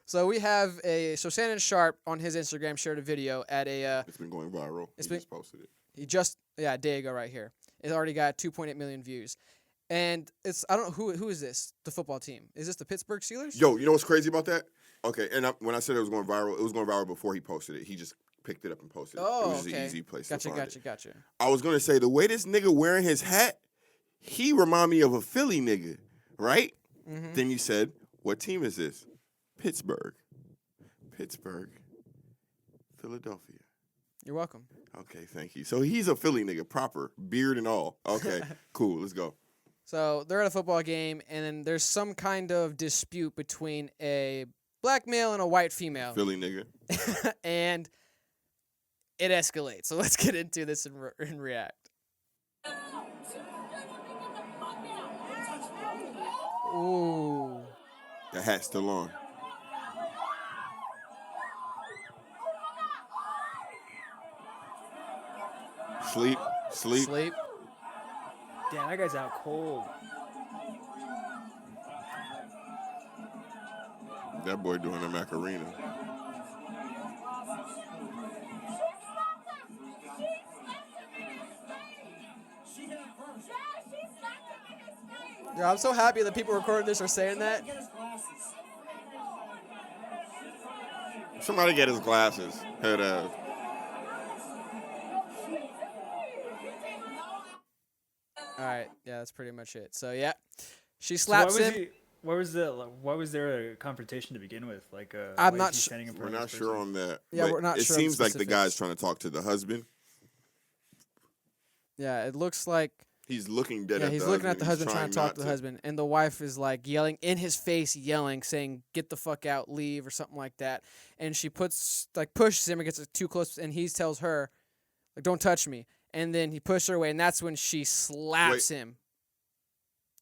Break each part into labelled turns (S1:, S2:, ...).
S1: So we have so Shannon Sharp on his Instagram shared a video at a.
S2: It's been going viral. He just posted it.
S1: A day ago right here. It already got 2.8 million views. And I don't know, who is this? The football team. Is this the Pittsburgh Steelers?
S2: Yo, you know what's crazy about that? Okay, and when I said it was going viral before he posted it. He just picked it up and posted it.
S1: Oh,
S2: it was just
S1: okay.
S2: an easy place to find it.
S1: Gotcha.
S2: I was going to say, the way this nigga wearing his hat, he remind me of a Philly nigga, right? Mm-hmm. Then you said, what team is this? Pittsburgh, Philadelphia.
S1: You're welcome.
S2: Okay, thank you. So he's a Philly nigga, proper, beard and all. Okay, cool, let's go.
S1: So they're at a football game, and then there's some kind of dispute between a black male and a white female.
S2: Philly nigga.
S1: And it escalates. So let's get into this and react. Ooh.
S2: The hat's still on. Sleep.
S3: Damn, that guy's out cold.
S2: That boy doing the Macarena.
S1: Yeah, I'm so happy that people recording this are saying that.
S2: Somebody get his glasses. Head ass.
S1: All right, yeah, that's pretty much it. So yeah, she slaps him.
S3: Why was there a confrontation to begin with? Like,
S1: I'm not sure.
S2: We're not sure on that.
S1: Yeah, we're not sure.
S2: It seems like the guy's trying to talk to the husband.
S1: Yeah, it looks like
S2: he's looking dead.
S1: Yeah, he's looking at the husband, trying to talk to the husband, and the wife is like yelling in his face, saying, "Get the fuck out, leave," or something like that. And she pushes him and gets too close, and he tells her, like, "Don't touch me." And then he pushes her away, and that's when she slaps him.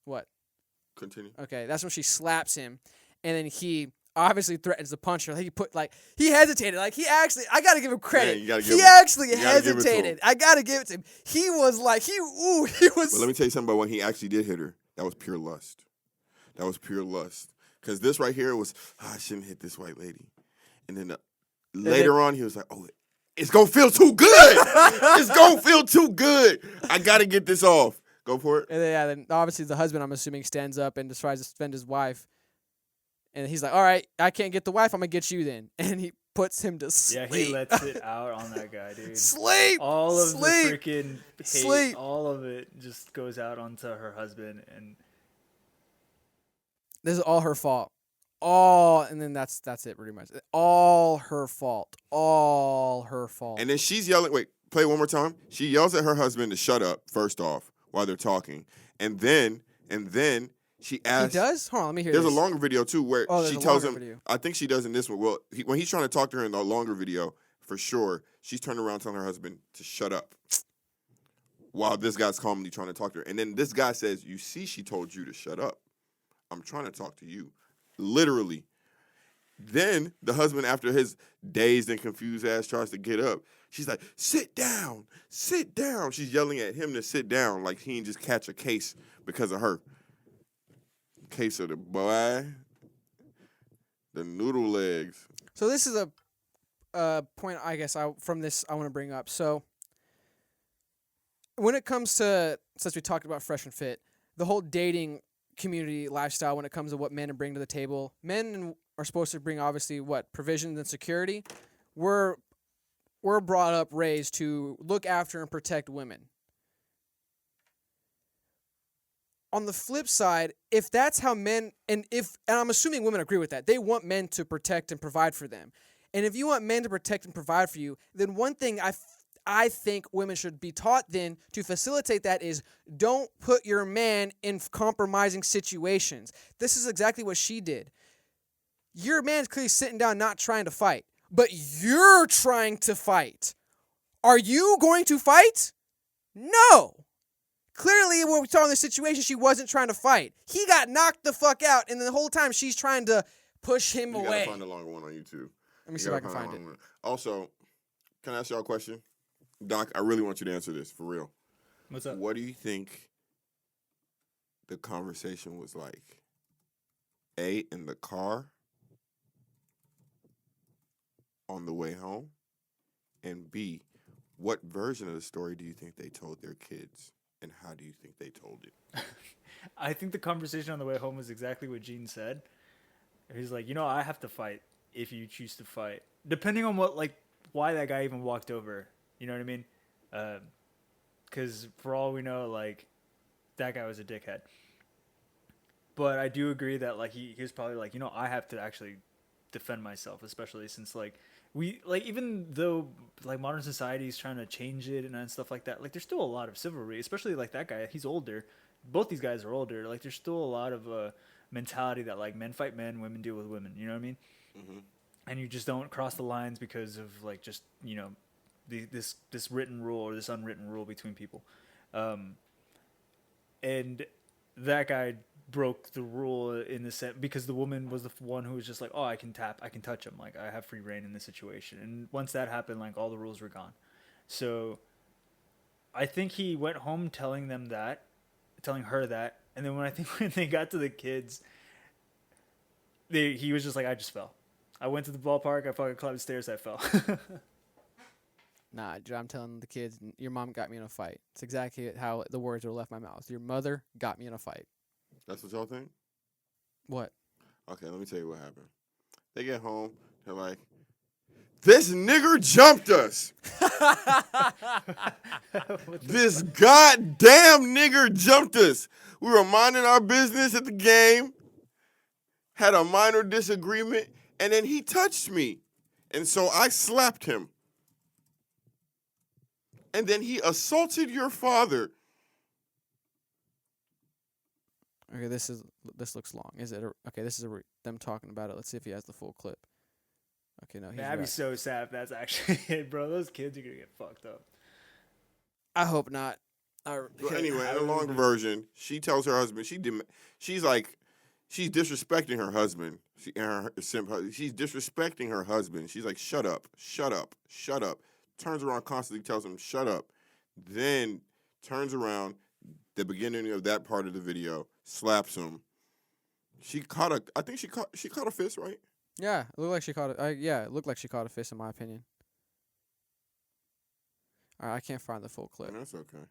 S1: What?
S2: Continue.
S1: Okay, that's when she slaps him, and then he obviously threatens to punch her. He hesitated. Like, I gotta give him credit.
S2: Yeah,
S1: he actually hesitated. I gotta give it to him. He was like, he was.
S2: But let me tell you something about when he actually did hit her. That was pure lust. Because this right here was, I shouldn't hit this white lady. And then later on, he was like, oh, it's gonna feel too good. It's gonna feel too good. I gotta get this off. Go for it.
S1: And then obviously the husband, I'm assuming, stands up and tries to defend his wife. And he's like, all right, I can't get the wife. I'm going to get you then. And he puts him to sleep.
S3: Yeah, he lets it out on that guy, dude.
S1: Sleep!
S3: All of the freaking hate,
S1: sleep.
S3: All of it just goes out onto her husband. And
S1: this is all her fault. And then that's it pretty much. All her fault.
S2: And then she's yelling. Wait, play it one more time. She yells at her husband to shut up, first off, while they're talking. And then she asks.
S1: He does? Hold on, let me hear
S2: There's
S1: this.
S2: a longer video, too, where she tells him.
S1: Video.
S2: I think she does in this one. Well, when he's trying to talk to her in the longer video, for sure, she's turning around telling her husband to shut up. While this guy's calmly trying to talk to her. And then this guy says, you see, she told you to shut up. I'm trying to talk to you. Literally. Then the husband, after his dazed and confused ass tries to get up, she's like, sit down. She's yelling at him to sit down like he didn't just catch a case because of her. Case of the boy. The noodle legs.
S1: So this is a point, I guess, from this I want to bring up. So when it comes to, since we talked about Fresh and Fit, the whole dating community lifestyle when it comes to what men bring to the table, men are supposed to bring, obviously, provisions and security. We're brought up, raised to look after and protect women. On the flip side, if that's how men, and I'm assuming women agree with that, they want men to protect and provide for them. And if you want men to protect and provide for you, then one thing I think women should be taught then to facilitate that is don't put your man in compromising situations. This is exactly what she did. Your man's clearly sitting down not trying to fight, but you're trying to fight. Are you going to fight? No. Clearly, when we saw in this situation, she wasn't trying to fight. He got knocked the fuck out, and the whole time she's trying to push him away.
S2: You gotta find a longer one on YouTube.
S1: Let me see if I can find it.
S2: Also, can I ask y'all a question? Doc, I really want you to answer this, for real.
S3: What's up?
S2: What do you think the conversation was like? A, in the car? on the way home? And B, what version of the story do you think they told their kids? And how do you think they told it?
S3: I think the conversation on the way home was exactly what Gene said. He's like, I have to fight if you choose to fight, depending on why that guy even walked over. You know what I mean? Because for all we know, that guy was a dickhead. But I do agree that he was probably I have to actually defend myself, especially since we even though modern society is trying to change it and stuff like that, there's still a lot of chivalry, especially that guy. He's older. Both these guys are older. There's still a lot of mentality that men fight men, women deal with women. You know what I mean?
S2: Mm-hmm.
S3: And you just don't cross the lines because of this written rule or this unwritten rule between people. And that guy broke the rule in the sense because the woman was the one who was just like, oh, I can touch him, I have free reign in this situation. And once that happened, all the rules were gone. So I think he went home telling her that, and then when they got to the kids, he was just like, I just fell. I went to the ballpark, I fucking climbed the stairs, I fell.
S1: Nah, dude, I'm telling the kids, your mom got me in a fight. It's exactly how the words were left my mouth. Your mother got me in a fight.
S2: That's what y'all think?
S1: What?
S2: Okay, let me tell you what happened. They get home, they're like, this nigger jumped us. This goddamn nigger jumped us. We were minding our business at the game, had a minor disagreement, and then he touched me. And so I slapped him. And then he assaulted your father.
S1: Okay, this looks long. Is it? Okay, this is them talking about it. Let's see if he has the full clip. Okay, no, he's
S3: That'd be
S1: right.
S3: so sad if that's actually it, bro. Those kids are gonna get fucked up.
S1: I hope not.
S2: Well, anyway, in the long version, she tells her husband she's disrespecting her husband. She's disrespecting her husband. She's like, shut up, shut up, shut up. Turns around constantly, tells him, shut up. Then turns around, the beginning of that part of the video, slaps him. I think she caught a fist, right?
S1: Yeah, it looked like she caught it. Yeah, it looked like she caught a fist, in my opinion. All right, I can't find the full clip.
S2: That's okay.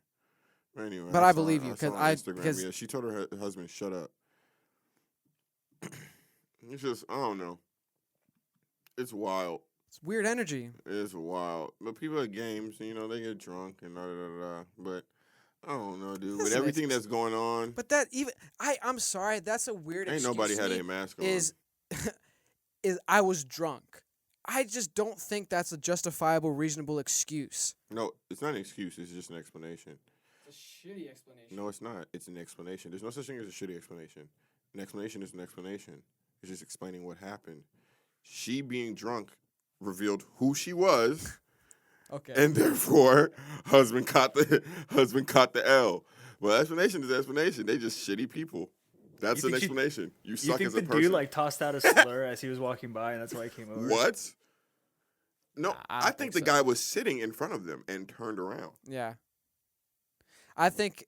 S2: Anyway,
S1: but I believe you because
S2: she told her husband, shut up. It's just, I don't know. It's wild.
S1: It's weird energy.
S2: It's wild. But people at games, they get drunk and da-da-da-da. But I don't know, dude. With everything that's going on.
S1: But that even, I'm sorry, that's a weird
S2: Ain't
S1: excuse.
S2: Nobody had a mask on.
S1: Is I was drunk. I just don't think that's a justifiable, reasonable excuse.
S2: No, it's not an excuse. It's just an explanation.
S1: It's a shitty explanation.
S2: No, it's not. It's an explanation. There's no such thing as a shitty explanation. An explanation is an explanation. It's just explaining what happened. She being drunk revealed who she was.
S1: Okay.
S2: And therefore, husband caught the L. Well, explanation is explanation. They just shitty people. That's an explanation. You suck as a person.
S3: You think the dude tossed out a slur as he was walking by, and that's why he came over?
S2: What? No, I think the guy was sitting in front of them and turned around.
S1: Yeah. I think.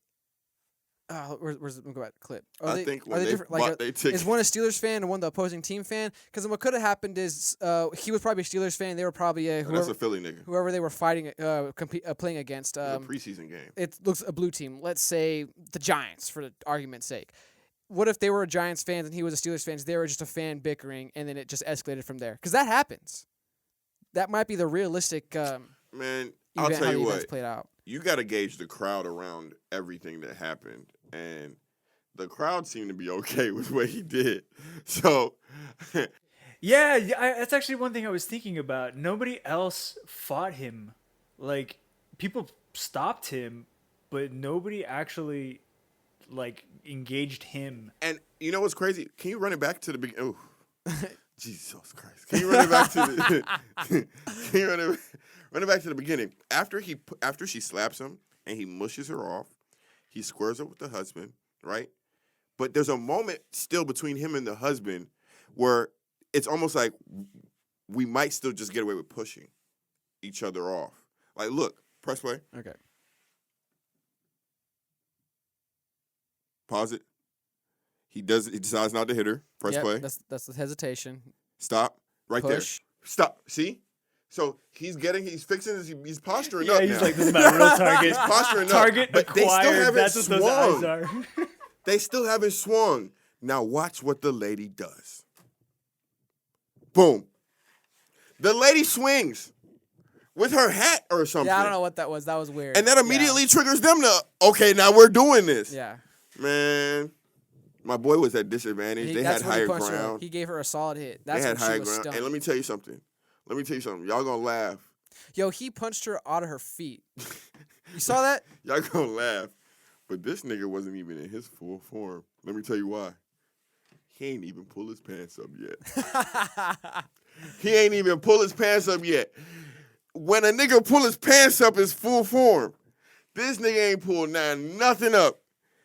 S1: Where's go back to the clip?
S2: I think when they bought their ticket.
S1: Is one a Steelers fan and one the opposing team fan? Because what could have happened is he was probably a Steelers fan. They were probably
S2: that's a Philly nigga.
S1: Whoever they were fighting, playing against.
S2: A preseason game.
S1: It looks a blue team. Let's say the Giants, for the argument's sake. What if they were a Giants fan and he was a Steelers fan? They were just a fan bickering, and then it just escalated from there. Because that happens. That might be the realistic.
S2: Man, I'll tell you what.
S1: Played out.
S2: You got to gauge the crowd around everything that happened. And the crowd seemed to be okay with what he did. So.
S3: Yeah, that's actually one thing I was thinking about. Nobody else fought him. People stopped him, but nobody actually, engaged him.
S2: And you know what's crazy? Can you run it back to the beginning? Oh, Jesus Christ. Can you run it back to the Can you run it back to the beginning? After she slaps him and he mushes her off, he squares up with the husband, right? But there's a moment still between him and the husband where it's almost like we might still just get away with pushing each other off. Look, press play.
S1: Okay.
S2: Pause it. He decides not to hit her. Press play.
S1: That's the hesitation.
S2: Stop. Right
S1: Push.
S2: there. Stop. See? So he's fixing his, he's posturing
S3: Yeah,
S2: up
S3: he's
S2: now.
S3: like, this is my real target.
S2: He's posturing
S3: Target
S2: up. But they still
S3: acquired.
S2: haven't
S3: That's what those eyes
S2: swung.
S3: are.
S2: They still haven't swung. Now watch what the lady does. Boom. The lady swings with her hat or something.
S1: Yeah, I don't know what that was. That was weird.
S2: And that immediately triggers them to, okay, now we're doing this.
S1: Yeah.
S2: Man, my boy was at disadvantage. They had
S1: That's when he
S2: higher
S1: punched her.
S2: ground.
S1: He gave her a solid hit. That's
S2: They
S1: when
S2: had
S1: she
S2: higher
S1: was
S2: ground.
S1: stunned.
S2: And let me tell you something. Y'all gonna laugh.
S1: Yo, he punched her out of her feet. You saw that?
S2: Y'all gonna laugh. But this nigga wasn't even in his full form. Let me tell you why. He ain't even pull his pants up yet. He ain't even pull his pants up yet. When a nigga pull his pants up his full form, this nigga ain't pulled nothing up.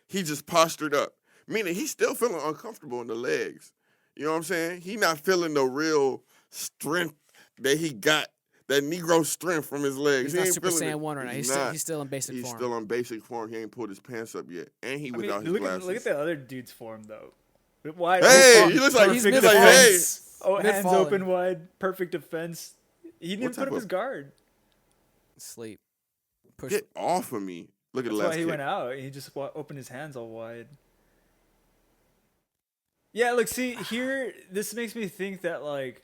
S2: He just postured up. Meaning he's still feeling uncomfortable in the legs. You know what I'm saying? He not feeling the real strength that he got, that Negro strength from his legs.
S1: He's not
S2: ain't
S1: Super
S2: feeling
S1: Saiyan
S2: it.
S1: 1 right now.
S2: Not.
S1: He's still in basic
S2: He's
S1: form.
S2: still on basic form. He ain't pulled his pants up yet. And he without his glasses.
S3: Look at the other dude's form, though. Wide,
S2: Hey, he looks like
S1: He's
S2: he's like,
S1: mid-falling.
S2: hey.
S3: Oh, hands
S1: Mid-falling.
S3: open wide, perfect defense. He didn't even put up his guard.
S1: Sleep. Push.
S2: Get off of me. Look at
S3: That's
S2: the last
S3: why he
S2: kick.
S3: went out. He just opened his hands all wide. Yeah, look, see, here, this makes me think that, like,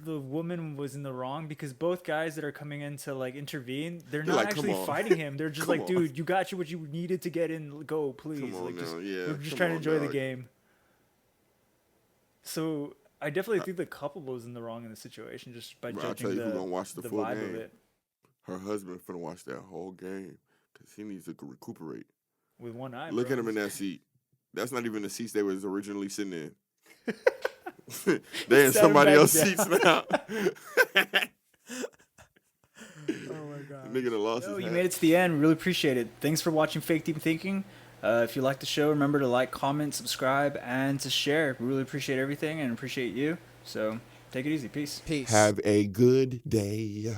S3: the woman was in the wrong because both guys that are coming in to, like, intervene, they're not
S2: like, come
S3: actually
S2: on.
S3: fighting him. They're just
S2: Come
S3: like,
S2: on.
S3: dude, you got what you needed to get in. Go, please.
S2: Come on
S3: Like,
S2: now, yeah.
S3: we're just
S2: Come
S3: trying to
S2: on,
S3: enjoy the
S2: dog.
S3: game. So I definitely think the couple was in the wrong in the situation just by
S2: Bro, I'll
S3: judging
S2: tell you who gonna watch the full
S3: vibe
S2: game.
S3: of it
S2: Her husband finna watch that whole game because he needs to recuperate.
S3: with one eye.
S2: Look
S3: bro.
S2: at him in that seat. That's not even the seats they was originally sitting in. They in
S3: Sat him
S2: somebody
S3: back
S2: else's
S3: down.
S2: seats now.
S3: Oh my god.
S2: Nigga done lost
S3: Yo,
S2: his
S3: you
S2: hat.
S3: made it to the end. Really appreciate it. Thanks for watching Fake Deep Thinking. If you like the show, remember to like, comment, subscribe, and to share. We really appreciate everything and appreciate you. So take it easy. Peace.
S1: Peace.
S2: Have a good day.